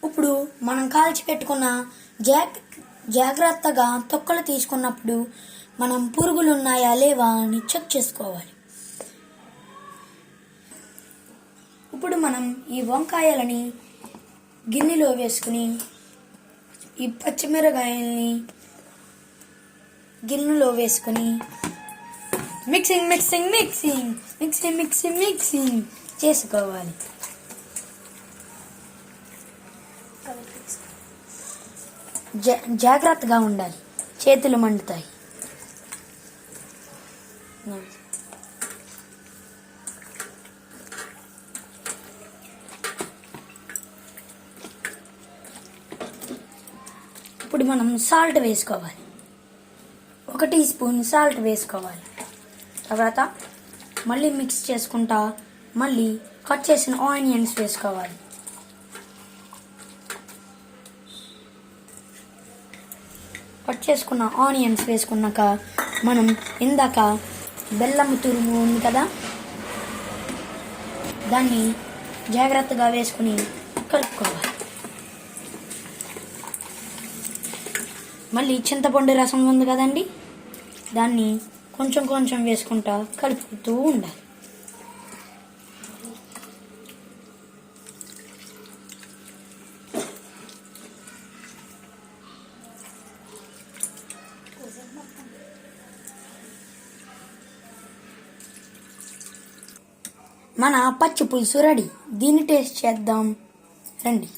ఇప్పుడు మనం కాల్చి పెట్టుకున్న జాగ్రత్తగా తొక్కలు తీసుకున్నప్పుడు మనం పురుగులు ఉన్నాయా లేవా అని చెక్ చేసుకోవాలి. ఇప్పుడు మనం ఈ వంకాయలని గిన్నెలో వేసుకుని ఈ పచ్చిమిరకాయల్ని గిన్నెలో వేసుకుని mixing mixing mixing mixing mixing mixing చేసుకోవాలి. జాగ్రత్తగా ఉండాలి, చేతులు మండుతాయి. ఇప్పుడు మనం సాల్ట్ వేసుకోవాలి. 1 టీ స్పూన్ సాల్ట్ వేసుకోవాలి. తర్వాత మళ్ళీ మిక్స్ చేసుకుంటా మళ్ళీ కట్ చేసిన ఆనియన్స్ వేసుకోవాలి. కట్ చేసుకున్న ఆనియన్స్ వేసుకున్నాక మనం ఇందాక బెల్లం తురుము ఉంది కదా, దాన్ని జాగ్రత్తగా వేసుకుని కలుపుకోవాలి. మళ్ళీ చింతపండు రసం ఉంది కదండి, దాన్ని కొంచెం కొంచెం వేసుకుంటా కలుపుతూ ఉండాలి. మన పచ్చి పులుసు రెడీ. దీన్ని టేస్ట్ చేద్దాం రండి.